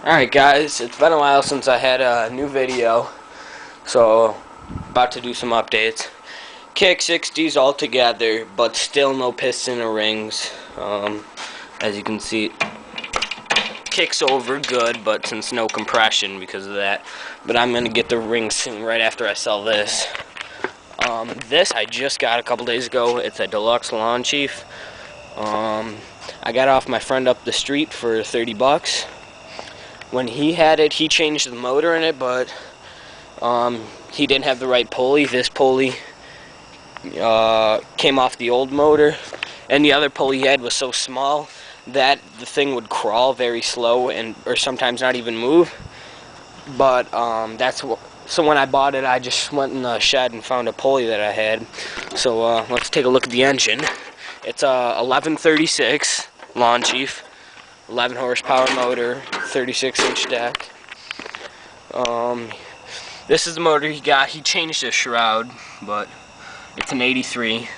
Alright guys, it's been a while since I had a new video, so about to do some updates. Kick 60s all together, but still no piston or rings. As you can see, kicks over good, but since no compression because of that. But I'm going to get the rings soon, right after I sell this. This I just got a couple days ago. It's a deluxe lawn chief. I got it off my friend up the street for 30 bucks. When he had it, he changed the motor in it, but he didn't have the right pulley. This pulley came off the old motor, and the other pulley he had was so small that the thing would crawl very slow or sometimes not even move. But so when I bought it, I just went in the shed and found a pulley that I had. So let's take a look at the engine. It's a 1136 lawn chief. 11 horsepower motor, 36-inch deck. This is the motor he got. He changed the shroud, but it's an 83.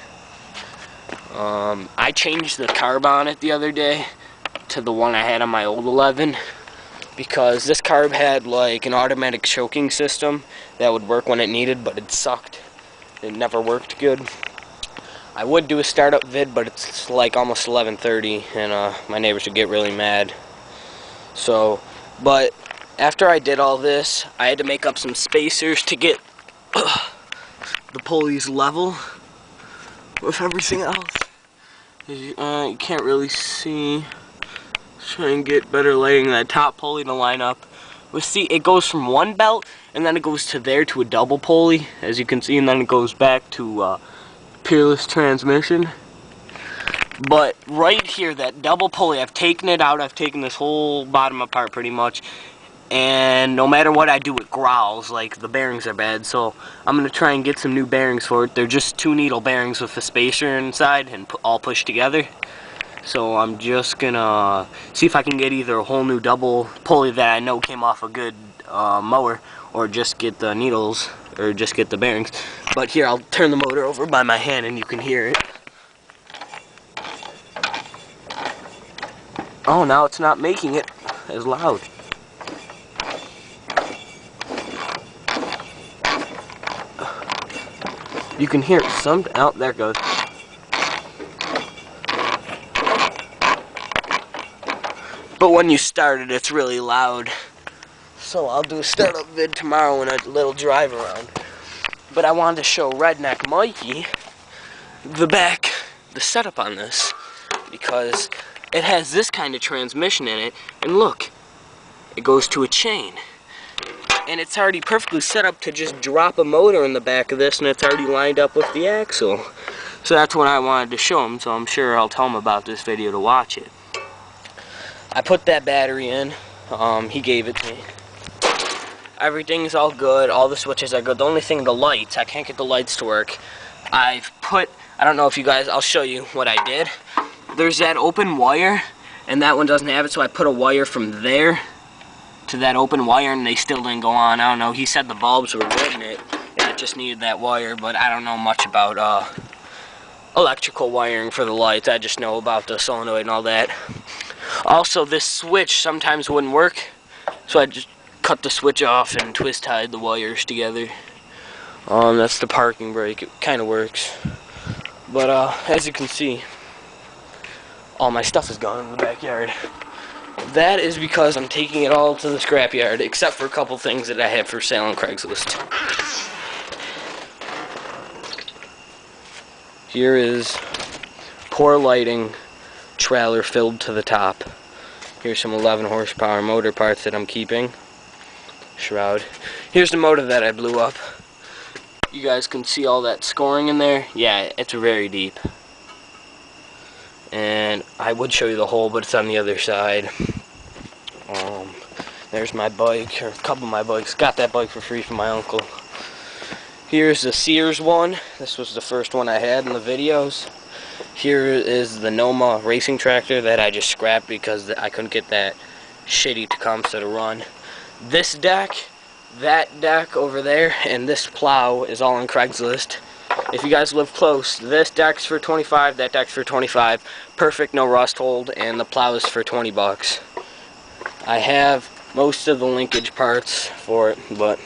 I changed the carb on it the other day to the one I had on my old 11 because this carb had like an automatic choking system that would work when it needed, but it sucked. It never worked good. I would do a startup vid, but it's like almost 11:30, and my neighbors would get really mad. So, but after I did all this, I had to make up some spacers to get the pulleys level with everything else. You can't really see. Let's try and get better lighting. That top pulley to line up. Let's see, it goes from one belt, and then it goes to there to a double pulley, as you can see, and then it goes back to Peerless transmission. But right here, that double pulley, I've taken it out. I've taken this whole bottom apart pretty much, and no matter what I do, it growls like the bearings are bad. So I'm gonna try and get some new bearings for it. They're just 2-needle bearings with a spacer inside and all pushed together. So I'm just gonna see if I can get either a whole new double pulley that I know came off a good mower, or just get the needles, or just get the bearings. But here, I'll turn the motor over by my hand and you can hear it. Oh, now it's not making it as loud. You can hear some. Oh, there it goes. But when you start it, it's really loud. So I'll do a startup vid tomorrow and a little drive around. But I wanted to show Redneck Mikey the setup on this, because it has this kind of transmission in it, and look, it goes to a chain. And it's already perfectly set up to just drop a motor in the back of this, and it's already lined up with the axle. So that's what I wanted to show him, so I'm sure I'll tell him about this video to watch it. I put that battery in, he gave it to me. Everything's all good, all the switches are good. The only thing, the lights, I can't get the lights to work. I don't know if you guys, I'll show you what I did. There's that open wire, and that one doesn't have it, so I put a wire from there to that open wire, and they still didn't go on. I don't know, he said the bulbs were good in it, and it just needed that wire, but I don't know much about electrical wiring for the lights. I just know about the solenoid and all that. Also, this switch sometimes wouldn't work, so I just cut the switch off and twist tied the wires together. That's the parking brake. It kind of works. But as you can see, all my stuff is gone in the backyard. That is because I'm taking it all to the scrapyard, except for a couple things that I have for sale on Craigslist. Here is poor lighting trailer filled to the top. Here's some 11 horsepower motor parts that I'm keeping. Shroud. Here's the motor that I blew up. You guys can see all that scoring in there. Yeah, it's very deep. And I would show you the hole, but it's on the other side. There's my bike, or a couple of my bikes. Got that bike for free from my uncle. Here's the Sears one. This was the first one I had in the videos. Here is the Noma racing tractor that I just scrapped because I couldn't get that shitty Tecumseh to run. This deck, that deck over there, and this plow is all on Craigslist. If you guys live close, this deck's for 25, that deck's for 25. Perfect, no rust hold, and the plow is for 20 bucks. I have most of the linkage parts for it, but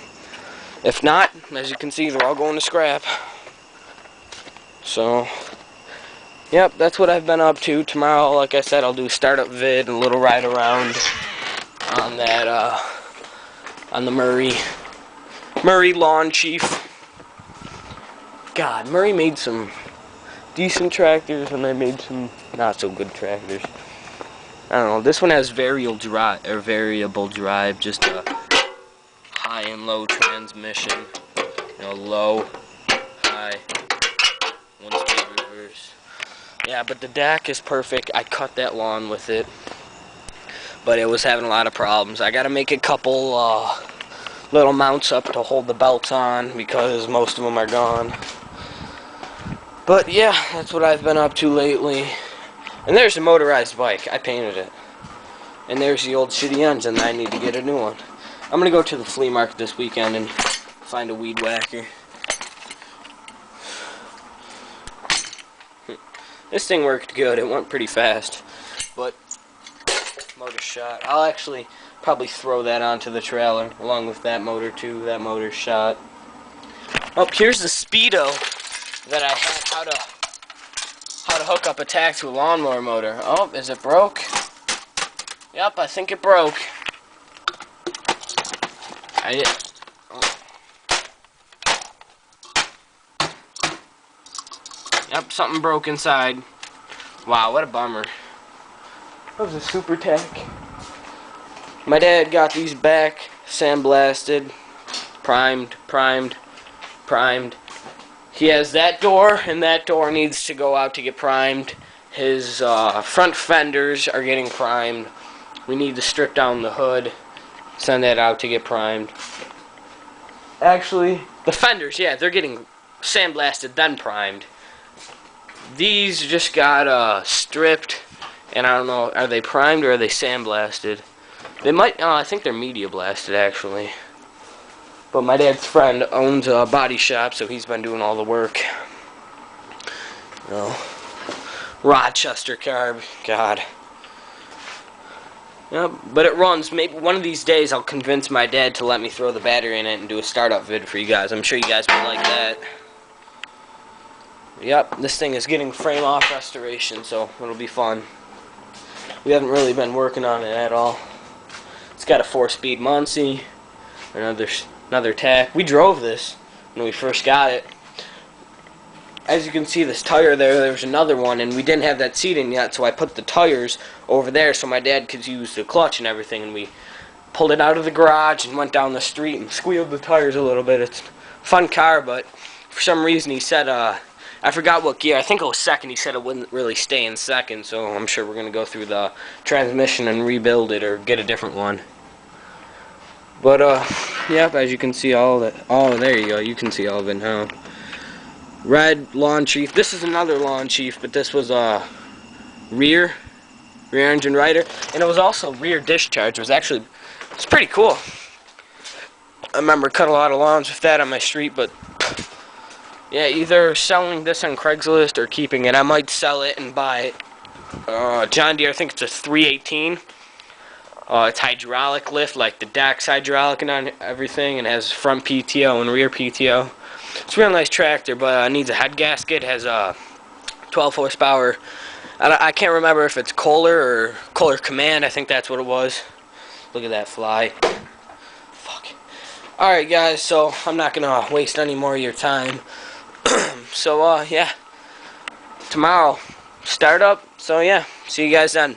if not, as you can see, they're all going to scrap. So, yep, that's what I've been up to. Tomorrow, like I said, I'll do a startup vid, a little ride around on that, on the Murray Lawn Chief. God, Murray made some decent tractors, and they made some not so good tractors. I don't know. This one has variable drive, just a high and low transmission. You know, low, high, 1-speed reverse. Yeah, but the DAC is perfect. I cut that lawn with it, but it was having a lot of problems. I got to make a couple little mounts up to hold the belts on because most of them are gone. But yeah, that's what I've been up to lately. And there's a motorized bike. I painted it. And there's the old shitty engine. I need to get a new one. I'm gonna go to the flea market this weekend and find a weed whacker. This thing worked good. It went pretty fast. But motor shot. I'll actually probably throw that onto the trailer along with that motor too. That motor shot. Oh, here's the Speedo that I had how to hook up a tack to a lawnmower motor. Oh, is it broke? Yep, I think it broke. Yep, something broke inside. Wow, what a bummer. That was a super tack. My dad got these back, sandblasted, primed. He has that door, and that door needs to go out to get primed. His front fenders are getting primed. We need to strip down the hood, send that out to get primed. Actually, the fenders, yeah, they're getting sandblasted, then primed. These just got stripped, and I don't know, are they primed or are they sandblasted? They might, I think they're media blasted, actually. But my dad's friend owns a body shop, so he's been doing all the work. You know, Rochester carb, God. Yeah, but it runs. Maybe one of these days I'll convince my dad to let me throw the battery in it and do a startup vid for you guys. I'm sure you guys would like that. Yep, this thing is getting frame off restoration, so it'll be fun. We haven't really been working on it at all. It's got a 4-speed Muncie, another tack. We drove this when we first got it. As you can see, this tire there's another one, and we didn't have that seating yet, so I put the tires over there so my dad could use the clutch and everything, and we pulled it out of the garage and went down the street and squealed the tires a little bit. It's a fun car, but for some reason he said, I forgot what gear, I think it was second, he said it wouldn't really stay in second, so I'm sure we're going to go through the transmission and rebuild it or get a different one. But, yep, as you can see all that, oh, there you go, you can see all of it now. Red Lawn Chief. This is another Lawn Chief, but this was a rear engine rider, and it was also rear discharge. It's pretty cool. I remember cut a lot of lawns with that on my street, but yeah, either selling this on Craigslist or keeping it. I might sell it and buy it. John Deere, I think it's a 318. It's hydraulic lift, like the DAC's hydraulic and on everything, and has front PTO and rear PTO. It's a real nice tractor, but it needs a head gasket. It has a 12 horsepower. I can't remember if it's Kohler or Kohler Command. I think that's what it was. Look at that fly. Fuck. Alright, guys, so I'm not going to waste any more of your time. So, yeah. Tomorrow, start up. So, yeah. See you guys then.